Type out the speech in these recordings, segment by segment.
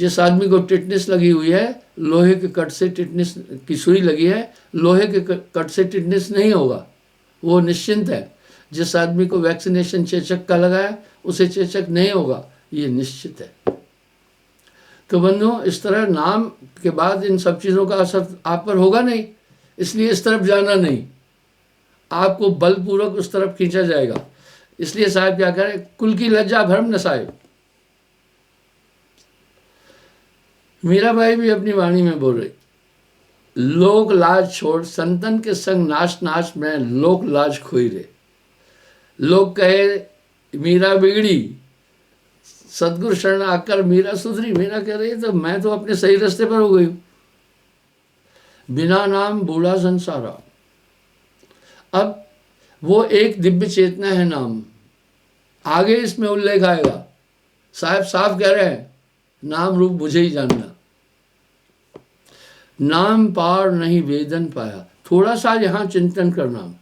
जिस आदमी को टिटनेस लगी हुई है, लोहे के कट से टिटनेस की सुई लगी है, लोहे के कट से टिटनेस नहीं होगा, वो निश्चिंत है। जिस आदमी को वैक्सीनेशन चेचक का लगा है, उसे चेचक नहीं होगा, ये निश्चित है। तो बंधुओं, इस तरह नाम के बाद इन सब चीज़ों का असर आप पर होगा नहीं, इसलिए इस तरफ जाना नहीं, आपको बलपूर्वक उस तरफ खींचा जाएगा। इसलिए साहब क्या करें, कुल की लज्जा भरम नसाए। मीराबाई भी अपनी वाणी में बोल रही, लोक लाज छोड़ संतन के संग नाच नाच में लोक लाज खोई रे। लोग कहे मीरा बिगड़ी, सदगुरु शरण आकर मीरा सुधरी। मीरा कह रही है तो मैं तो अपने सही रास्ते पर हो गई हूं। बिना नाम बूढ़ा संसारा। अब वो एक दिव्य चेतना है नाम, आगे इसमें उल्लेख आएगा। साहब साफ कह रहे हैं, नाम रूप मुझे ही जानना। नाम पार नहीं वेदन पाया। थोड़ा सा यहां चिंतन करना,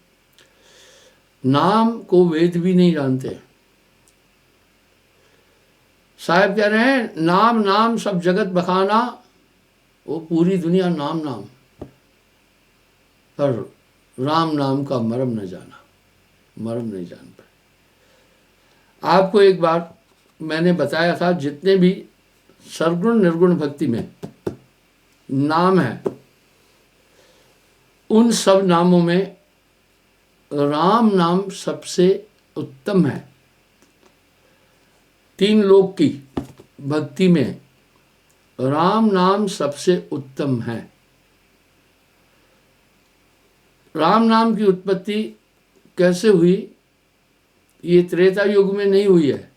नाम को वेद भी नहीं जानते। साहब कह रहे हैं, नाम नाम सब जगत बखाना, वो पूरी दुनिया नाम नाम, पर राम नाम का मर्म न जाना, मर्म नहीं जान पाए। आपको एक बार मैंने बताया था, जितने भी सरगुण निर्गुण भक्ति में नाम है, उन सब नामों में राम नाम सबसे उत्तम है। तीन लोक की भक्ति में राम नाम सबसे उत्तम है। राम नाम की उत्पत्ति कैसे हुई, ये त्रेता युग में नहीं हुई है,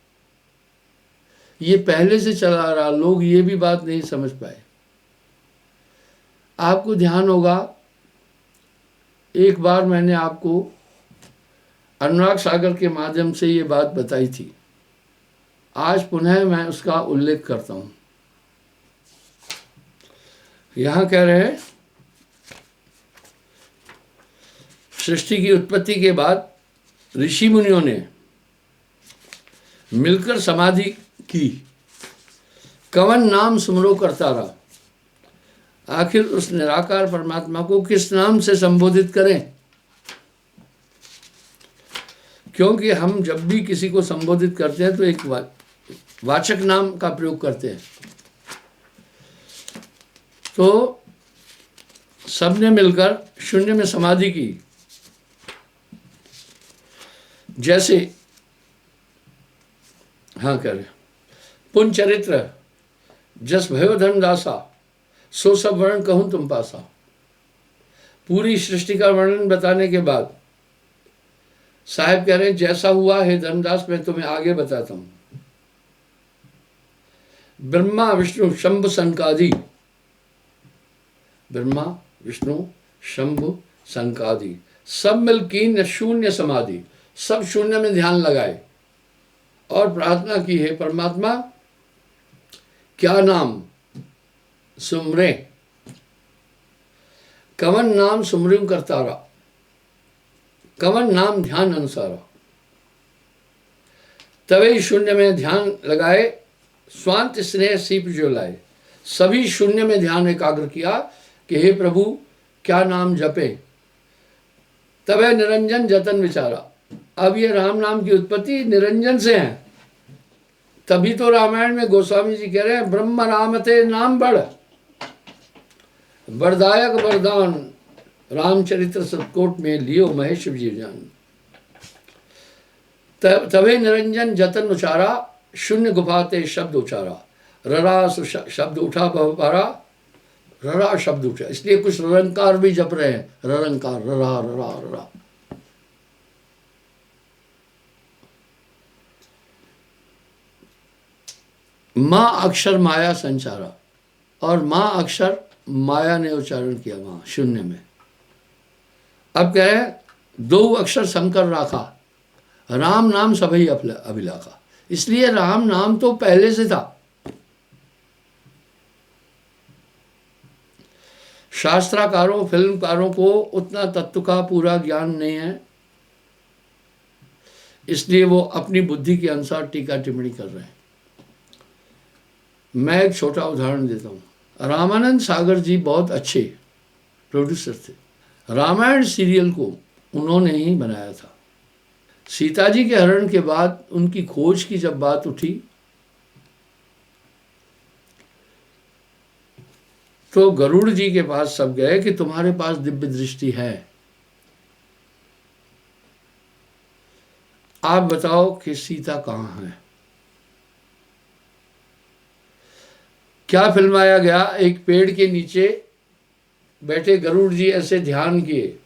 ये पहले से चला आ रहा। लोग ये भी बात नहीं समझ पाए। आपको ध्यान होगा, एक बार मैंने आपको अनुराग सागर के माध्यम से ये बात बताई थी। आज पुनः मैं उसका उल्लेख करता हूं। यहां कह रहे हैं, सृष्टि की उत्पत्ति के बाद ऋषि मुनियों ने मिलकर समाधि की, कवन नाम सुमरो करता रहा। आखिर उस निराकार परमात्मा को किस नाम से संबोधित करें, क्योंकि हम जब भी किसी को संबोधित करते हैं तो एक वाचक नाम का प्रयोग करते हैं। तो सबने मिलकर शून्य में समाधि की। जैसे हाँ कह रहे, पुन चरित्र जस भयो धर्मदासा, सो सब वर्णन कहूं तुम पासा। पूरी सृष्टि का वर्णन बताने के बाद साहब कह रहे हैं, जैसा हुआ है धर्मदास मैं तुम्हें आगे बताता हूं। ब्रह्मा विष्णु शंभु संकादि, ब्रह्मा विष्णु शंभु संकादि सब मिलकीन शून्य समाधि, सब शून्य में ध्यान लगाए और प्रार्थना की है, परमात्मा क्या नाम सुमरे, कवन नाम सुमरिम करतारा, कवन नाम ध्यान अनुसारा। तवे शून्य में ध्यान लगाए, स्वांत स्नेह सीप जो लाए। सभी शून्य में ध्यान एकाग्र किया कि हे प्रभु क्या नाम जपे। तवे निरंजन जतन विचारा। अब ये राम नाम की उत्पत्ति निरंजन से है। तभी तो रामायण में गोस्वामी जी कह रहे हैं, ब्रह्म रामते नाम बड़, वरदायक वरदान रामचरित्र सतकोट में लियो महेश जीव जान। तवे निरंजन जतन उचारा, शून्य गुफाते शब्द उचारा। ररा शब्द उठा बहुपारा, ररा शब्द उठा, इसलिए कुछ ररंकार भी जप रहे हैं। ररंकार, ररा ररा ररा। माँ अक्षर माया संचारा, और माँ अक्षर माया ने उच्चारण किया वहां शून्य में। अब कह रहे हैं, दो अक्षर संकर राखा, राम नाम सभी अभिलाखा। इसलिए राम नाम तो पहले से था। शास्त्राकारों फिल्मकारों को उतना तत्व का पूरा ज्ञान नहीं है, इसलिए वो अपनी बुद्धि के अनुसार टीका टिप्पणी कर रहे हैं। मैं एक छोटा उदाहरण देता हूँ। रामानंद सागर जी बहुत अच्छे प्रोड्यूसर थे। रामायण सीरियल को उन्होंने ही बनाया था। सीता जी के हरण के बाद उनकी खोज की जब बात उठी तो गरुड़ जी के पास सब गए कि तुम्हारे पास दिव्य दृष्टि है, आप बताओ कि सीता कहाँ है। क्या फिल्माया गया, एक पेड़ के नीचे बैठे गरुड़ जी ऐसे ध्यान किए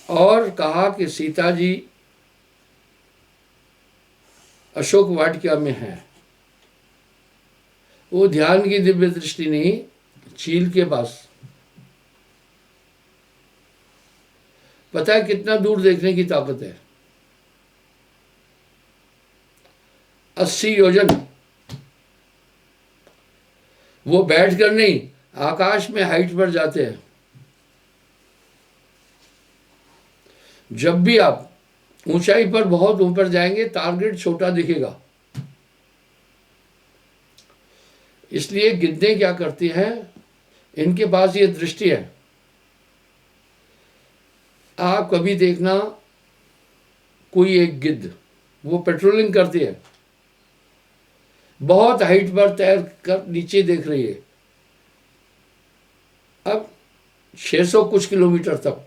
और कहा कि सीता जी अशोक वाटिका में है। वो ध्यान की दिव्य दृष्टि नहीं, चील के पास। पता है कितना दूर देखने की ताकत है? 80 योजन। वो बैठकर नहीं, आकाश में हाइट पर जाते हैं। जब भी आप ऊंचाई पर बहुत ऊपर जाएंगे टारगेट छोटा दिखेगा। इसलिए गिद्दें क्या करती हैं, इनके पास ये दृष्टि है। आप कभी देखना कोई एक गिद्ध वो पेट्रोलिंग करती है, बहुत हाइट पर तैर कर नीचे देख रही है, अब 600 कुछ किलोमीटर तक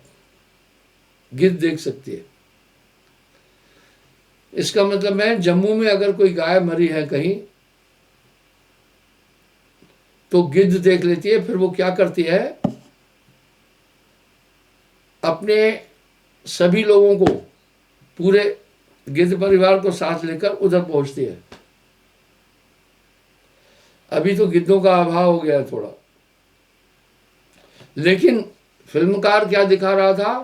गिद्ध देख सकती है। इसका मतलब है जम्मू में अगर कोई गाय मरी है कहीं तो गिद्ध देख लेती है। फिर वो क्या करती है, अपने सभी लोगों को, पूरे गिद्ध परिवार को साथ लेकर उधर पहुंचती है। अभी तो गिद्धों का अभाव हो गया है थोड़ा, लेकिन फिल्मकार क्या दिखा रहा था,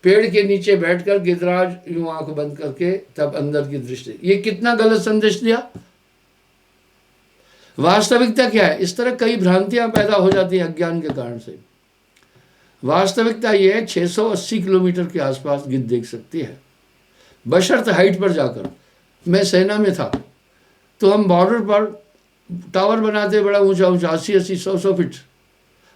पेड़ के नीचे बैठकर गिद्धराज यूं आंख बंद करके तब अंदर की दृष्टि। ये कितना गलत संदेश दिया। वास्तविकता क्या है? इस तरह कई भ्रांतियां पैदा हो जाती हैं अज्ञान के कारण से। वास्तविकता ये है 680 किलोमीटर के आसपास गिद्ध देख सकती है, बशर्ते हाइट पर जाकर। मैं सेना में था तो हम बॉर्डर पर टावर बनाते, बड़ा ऊंचा ऊंचा 80-80, 100-100 फीट।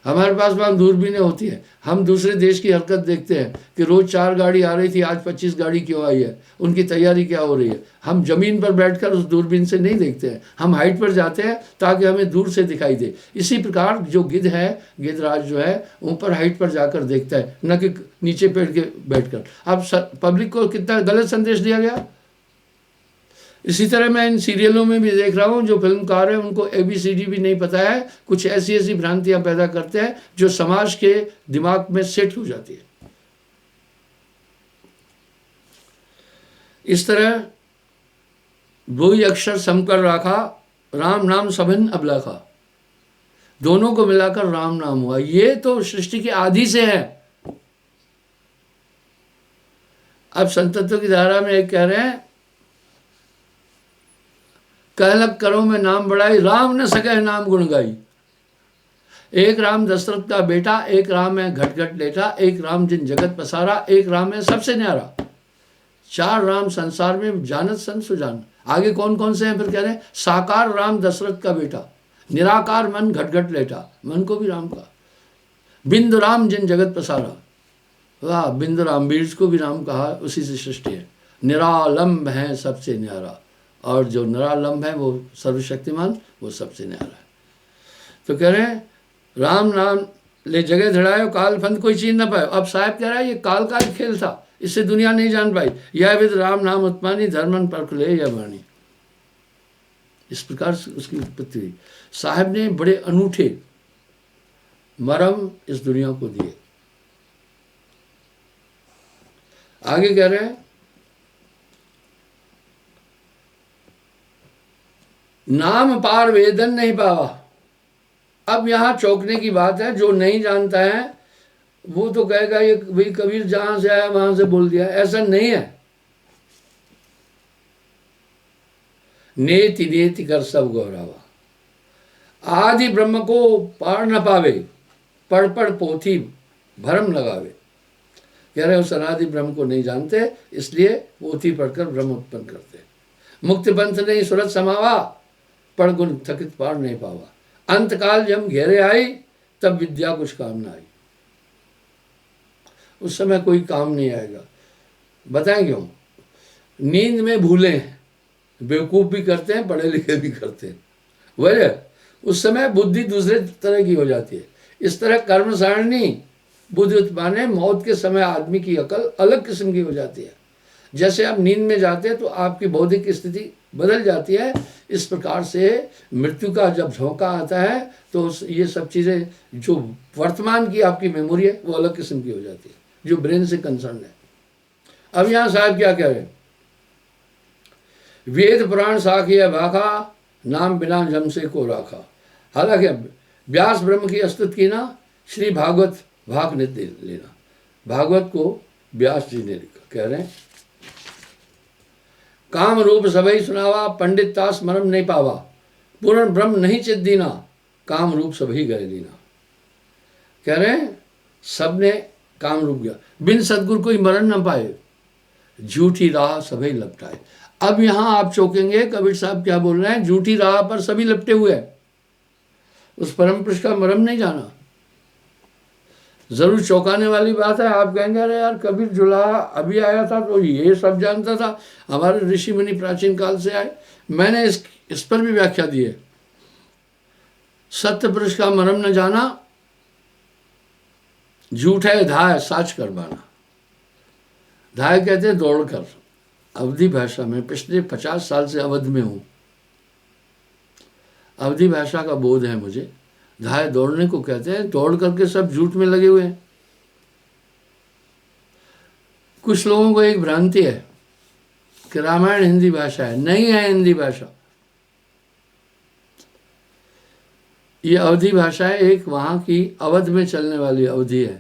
हमारे पास वहाँ दूरबीनें होती है, हम दूसरे देश की हरकत देखते हैं कि रोज 4 गाड़ी आ रही थी, आज 25 गाड़ी क्यों आई है, उनकी तैयारी क्या हो रही है। हम जमीन पर बैठकर उस दूरबीन से नहीं देखते हैं, हम हाइट पर जाते हैं ताकि हमें दूर से दिखाई दे। इसी प्रकार जो गिद्ध है, गिद्धराज जो है, ऊपर हाइट पर जाकर देखता है, न कि नीचे पेड़ के बैठकर। अब पब्लिक को कितना गलत संदेश दिया गया। इसी तरह मैं इन सीरियलों में भी देख रहा हूँ, जो फिल्मकार हैं उनको ABCD भी नहीं पता है, कुछ ऐसी ऐसी भ्रांतियां पैदा करते हैं जो समाज के दिमाग में सेट हो जाती है। इस तरह वही अक्षर समकर राखा, राम नाम सभिन्न अबलाखा, दोनों को मिलाकर राम नाम हुआ। ये तो सृष्टि के आदि से है। अब संतत्व की धारा में एक कह रहे हैं, कहलक करो में नाम बढ़ाई, राम न सके नाम गुण गाई। एक राम दशरथ का बेटा, एक राम है घट घट लेटा, एक राम जिन जगत पसारा, एक राम है सबसे न्यारा। 4 राम संसार में जानत सन सुजान। आगे कौन कौन से हैं फिर कह रहे हैं, साकार राम दशरथ का बेटा, निराकार मन घट घट लेटा, मन को भी राम का, बिंदु राम जिन जगत पसारा। वाह, बिंदु राम, बीज को भी राम कहा, उसी से सृष्टि है। निरालंब है सबसे न्यारा, और जो निरालंब है वो सर्वशक्तिमान, वो सबसे न्यारा है। तो कह रहे हैं राम नाम ले जगह धड़ायो, काल फंद कोई चीन ना पाए। अब साहब कह रहा है ये काल का ही खेल था, इससे दुनिया नहीं जान पाई। यह विद राम नाम उत्पानी, धर्मन परख ले यह वाणी। इस प्रकार से उसकी उत्पत्ति हुई। साहब ने बड़े अनूठे मरम इस दुनिया को दिए। आगे कह रहे हैं, नाम पार वेदन नहीं पावा। अब यहां चौंकने की बात है, जो नहीं जानता है वो तो कहेगा ये भाई कबीर जहां से आया वहां से बोल दिया। ऐसा नहीं है। नेति नेति कर सब गौरावा, आदि ब्रह्म को पार न पावे, पढ़ पढ़ पोथी भरम लगावे। कह रहे उस अनादि ब्रह्म को नहीं जानते, इसलिए पोथी पढ़कर ब्रह्म उत्पन्न करते। मुक्ति पंथ नहीं सुरत समावा, पढ़ गुण थकित पार नहीं पावा। अंतकाल जब घेरे आई, तब विद्या कुछ काम ना आई। उस समय कोई काम नहीं आएगा। बताएं क्यों? नींद में भूले हैं, बेवकूफ भी करते हैं, पढ़े लिखे भी करते हैं। वजह उस समय बुद्धि दूसरे तरह की हो जाती है। इस तरह कर्म सारणी बुद्धि उत्पन्न, मौत के समय आदमी की अकल अलग किस्म की हो जाती है। जैसे आप नींद में जाते हैं तो आपकी बौद्धिक स्थिति बदल जाती है। इस प्रकार से मृत्यु का जब झोंका आता है तो ये सब चीज़ें जो वर्तमान की आपकी मेमोरी है वो अलग किस्म की हो जाती है, जो ब्रेन से कंसर्न है। अब यहाँ साहब क्या कह रहे हैं? वेद पुराण साखी भाखा, नाम बिना जम से को राखा। हालांकि व्यास ब्रह्म की स्तुति की ना, श्री भागवत भाग ने दे लेना। भागवत को व्यास जी ने लिखा। कह रहे हैं काम रूप सबई सुनावा, पंडित तास मरम नहीं पावा। पूर्ण ब्रह्म नहीं चित दीना, काम रूप सभी गए दीना। कह रहे हैं सबने काम रूप गया, बिन सदगुरु कोई मरण न पाए, झूठी राह सभी लपटाए। अब यहां आप चौंकेंगे, कबीर साहब क्या बोल रहे हैं? झूठी राह पर सभी लपटे हुए हैं, उस परम पुरुष का मरम नहीं जाना। जरूर चौंकाने वाली बात है। आप कहेंगे अरे यार कबीर जुलाहा अभी आया था तो ये सब जानता था, हमारे ऋषि मुनि प्राचीन काल से आए। मैंने इस पर भी व्याख्या दी है। सत्य पुरुष का मरम न जाना, झूठ है धाय साच कर बाना। धाय कहते हैं दौड़कर। अवधी भाषा में पिछले 50 साल से अवध में हूं, अवधी भाषा का बोध है मुझे। धाय दौड़ने को कहते हैं, दौड़ करके सब झूठ में लगे हुए हैं। कुछ लोगों को एक भ्रांति है कि रामायण हिंदी भाषा है। नहीं है हिंदी भाषा, ये अवधी भाषा है। एक वहां की अवध में चलने वाली अवधी है।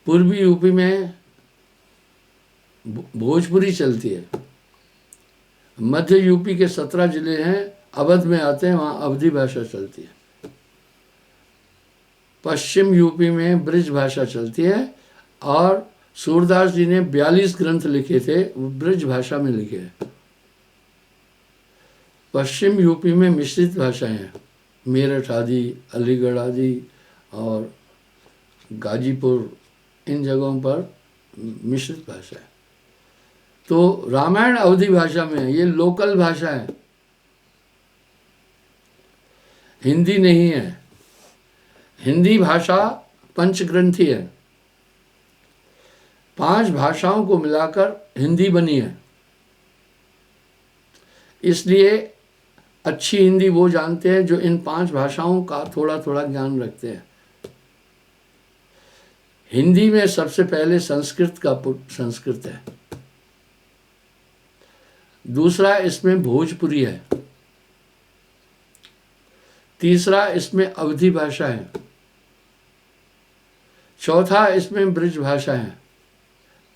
पूर्वी यूपी में भोजपुरी चलती है। मध्य यूपी के 17 जिले हैं, अवध में आते हैं, वहां अवधी भाषा चलती है। पश्चिम यूपी में ब्रिज भाषा चलती है, और सूरदास जी ने 42 ग्रंथ लिखे थे, वो ब्रिज भाषा में लिखे हैं। पश्चिम यूपी में मिश्रित भाषाएं हैं, मेरठ आदि, अलीगढ़ आदि और गाजीपुर, इन जगहों पर मिश्रित भाषा है। तो रामायण अवधी भाषा में है, ये लोकल भाषा है, हिंदी नहीं है। हिंदी भाषा पंचग्रंथी है, 5 भाषाओं को मिलाकर हिंदी बनी है। इसलिए अच्छी हिंदी वो जानते हैं जो इन 5 भाषाओं का थोड़ा थोड़ा ज्ञान रखते हैं। हिंदी में सबसे पहले संस्कृत का संस्कृत है, दूसरा इसमें भोजपुरी है, तीसरा इसमें अवधी भाषा है, चौथा इसमें ब्रिज भाषा है,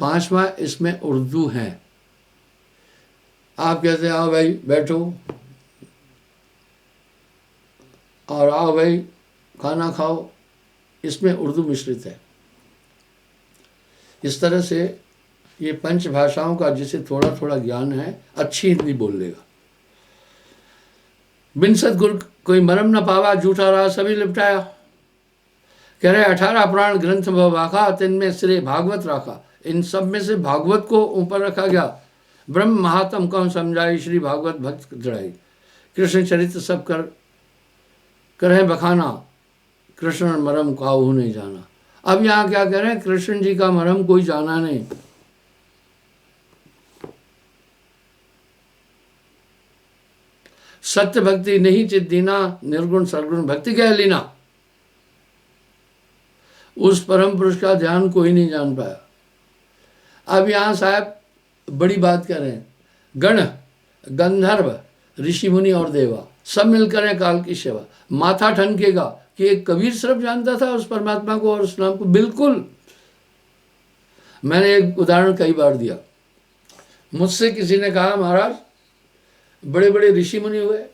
5वां इसमें उर्दू है। आप कहते हैं आओ भाई बैठो और आओ भाई खाना खाओ, इसमें उर्दू मिश्रित है। इस तरह से ये 5 भाषाओं का जिसे थोड़ा थोड़ा ज्ञान है, अच्छी हिंदी बोल लेगा। बिन सदगुरु कोई मरम न पावा, झूठा रहा सभी लिपटाया। कह रहे 18 पुराण ग्रंथ वाखा, तिनमें श्री भागवत राखा। इन सब में से भागवत को ऊपर रखा गया। ब्रह्म महात्म कौन समझाई, श्री भागवत भक्त जड़ाई। कृष्ण चरित्र सब करे बखाना, कृष्ण मरम काहू नहीं जाना। अब यहाँ क्या कह रहे हैं? कृष्ण जी का मरम कोई जाना नहीं। सत्य भक्ति नहीं चित दीना, निर्गुण सरगुण भक्ति कह लीना। उस परम पुरुष का ध्यान कोई नहीं जान पाया। अब यहां साहब बड़ी बात कर रहे हैं। गण गंधर्व ऋषि मुनि और देवा सब मिलकर हैं काल की सेवा। माथा ठनकेगा कि एक कबीर सिर्फ जानता था उस परमात्मा को और उस नाम को। बिल्कुल, मैंने एक उदाहरण कई बार दिया। मुझसे किसी ने कहा महाराज बड़े बड़े ऋषि मुनि हुए,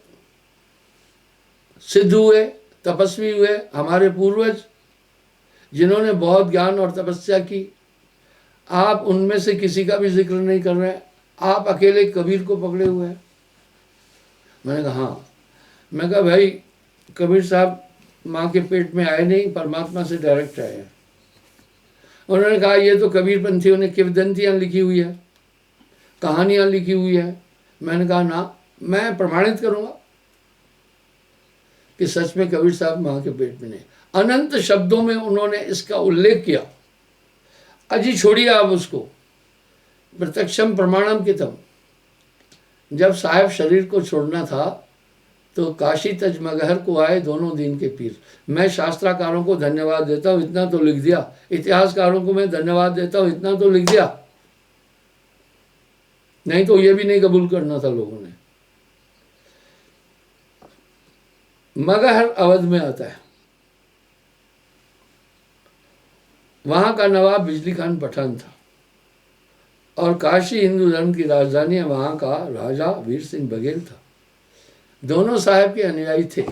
सिद्ध हुए, तपस्वी हुए, हमारे पूर्वज, जिन्होंने बहुत ज्ञान और तपस्या की, आप उनमें से किसी का भी जिक्र नहीं कर रहे हैं, आप अकेले कबीर को पकड़े हुए हैं। मैंने कहा हाँ। मैं कहा भाई कबीर साहब माँ के पेट में आए नहीं, परमात्मा से डायरेक्ट आए हैं। उन्होंने कहा ये तो कबीर पंथियों ने किंवदंतियाँ लिखी हुई है, कहानियाँ लिखी हुई है। मैंने कहा ना, मैं प्रमाणित करूँगा कि सच में कबीर साहब माँ के पेट में नहीं। अनंत शब्दों में उन्होंने इसका उल्लेख किया। अजी छोड़िए आप उसको, प्रत्यक्षम प्रमाणम कितम। जब साहब शरीर को छोड़ना था तो काशी तज मगहर को आए दोनों दिन के पीर। मैं शास्त्राकारों को धन्यवाद देता हूँ, इतना तो लिख दिया। इतिहासकारों को मैं धन्यवाद देता हूँ, इतना तो लिख दिया। नहीं तो ये भी नहीं कबूल करना था लोगों ने। मगहर अवध में आता है। वहां का नवाब बिजली खान पठान था और काशी हिंदू धर्म की राजधानी है। वहां का राजा वीर सिंह बघेल था। दोनों साहब के अनुयायी थे।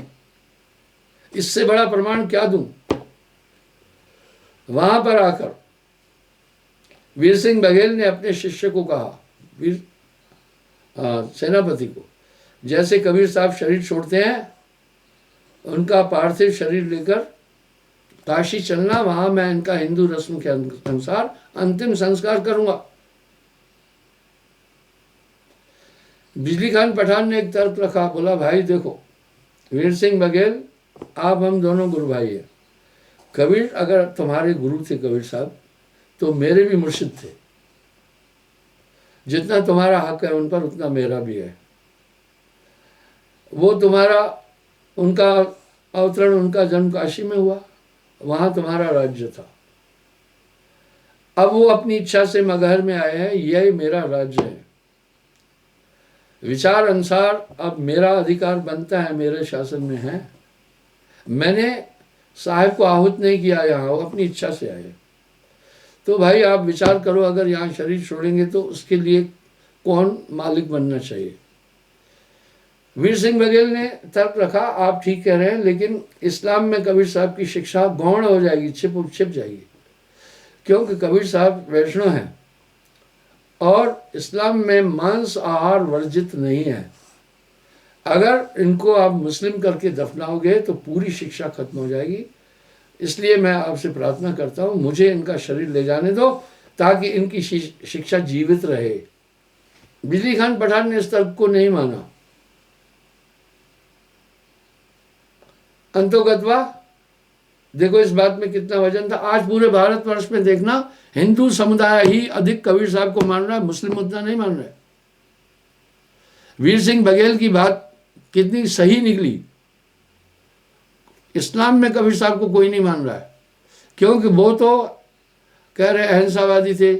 इससे बड़ा प्रमाण क्या दूं। वहां पर आकर वीर सिंह बघेल ने अपने शिष्य को कहा, वीर सेनापति को, जैसे कबीर साहब शरीर छोड़ते हैं उनका पार्थिव शरीर लेकर काशी चलना, वहां मैं इनका हिंदू रस्म के अनुसार अंतिम संस्कार करूंगा। बिजली खान पठान ने एक तर्क रखा, बोला भाई देखो वीर सिंह बघेल, आप हम दोनों गुरु भाई हैं। कबीर अगर तुम्हारे गुरु थे कबीर साहब, तो मेरे भी मुर्शिद थे। जितना तुम्हारा हक है उन पर उतना मेरा भी है। वो तुम्हारा, उनका अवतरण, उनका जन्म काशी में हुआ, वहां तुम्हारा राज्य था। अब वो अपनी इच्छा से मगहर में आए हैं, यही मेरा राज्य है। विचार अनुसार अब मेरा अधिकार बनता है, मेरे शासन में है। मैंने साहब को आहूत नहीं किया यहाँ, वो अपनी इच्छा से आए। तो भाई आप विचार करो, अगर यहाँ शरीर छोड़ेंगे तो उसके लिए कौन मालिक बनना चाहिए। वीर सिंह बघेल ने तर्क रखा, आप ठीक कह रहे हैं, लेकिन इस्लाम में कबीर साहब की शिक्षा गौण हो जाएगी, छिप जाएगी, क्योंकि कबीर साहब वैष्णव हैं और इस्लाम में मांस आहार वर्जित नहीं है। अगर इनको आप मुस्लिम करके दफनाओगे तो पूरी शिक्षा खत्म हो जाएगी। इसलिए मैं आपसे प्रार्थना करता हूँ, मुझे इनका शरीर ले जाने दो ताकि इनकी शिक्षा जीवित रहे। बिजली खान पठान ने इस तर्क को नहीं माना। अंतोगत्वा देखो इस बात में कितना वजन था। आज पूरे भारतवर्ष में देखना, हिंदू समुदाय ही अधिक कबीर साहब को मान रहा है, मुस्लिम उतना नहीं मान रहे। वीर सिंह बघेल की बात कितनी सही निकली। इस्लाम में कबीर साहब को कोई नहीं मान रहा है, क्योंकि वो तो कह रहे अहिंसावादी थे,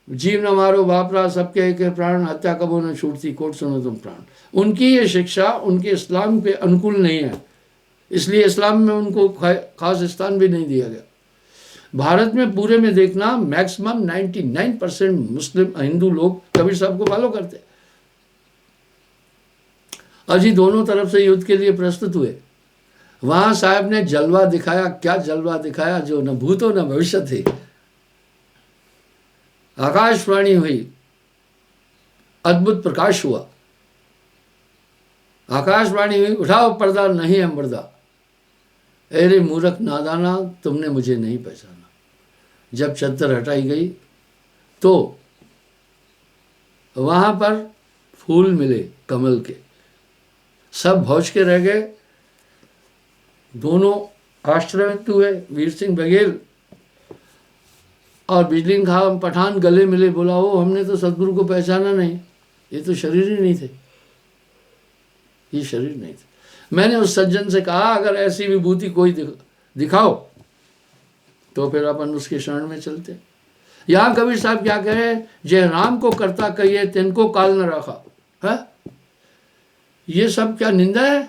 जीव न मारो बापरा, सबके एक प्राण, हत्या कबो न छूटती, कोट सुनो तुम प्राण। उनकी ये शिक्षा उनके इस्लाम पे अनुकूल नहीं है, इसलिए इस्लाम में उनको खास स्थान भी नहीं दिया गया। भारत में पूरे में देखना, मैक्सिमम 99% मुस्लिम हिंदू लोग कबीर साहब को फॉलो करते। अजी दोनों तरफ से युद्ध के लिए प्रस्तुत हुए। वहां साहब ने जलवा दिखाया, क्या जलवा दिखाया, जो न भूतो न भविष्य थे। आकाशवाणी हुई, अद्भुत प्रकाश हुआ। आकाशवाणी हुई, उठाओ पर्दा, नहीं है मुर्दा। अरे मूर्ख नादाना, तुमने मुझे नहीं पहचाना। जब चद्दर हटाई गई तो वहां पर फूल मिले कमल के, सब भौंच के रह गए। दोनों आश्चर्यचकित हुए। वीर सिंह बघेल और बिजली खान पठान गले मिले। बोला, ओ हमने तो सदगुरु को पहचाना नहीं, ये तो शरीर ही नहीं थे, ये शरीर नहीं थे। मैंने उस सज्जन से कहा, अगर ऐसी विभूति कोई दिखाओ तो फिर अपन उसके शरण में चलते। यहाँ कबीर साहब क्या कह रहे हैं, जय राम को करता कहिए तिनको काल न रखा है। ये सब क्या निंदा है।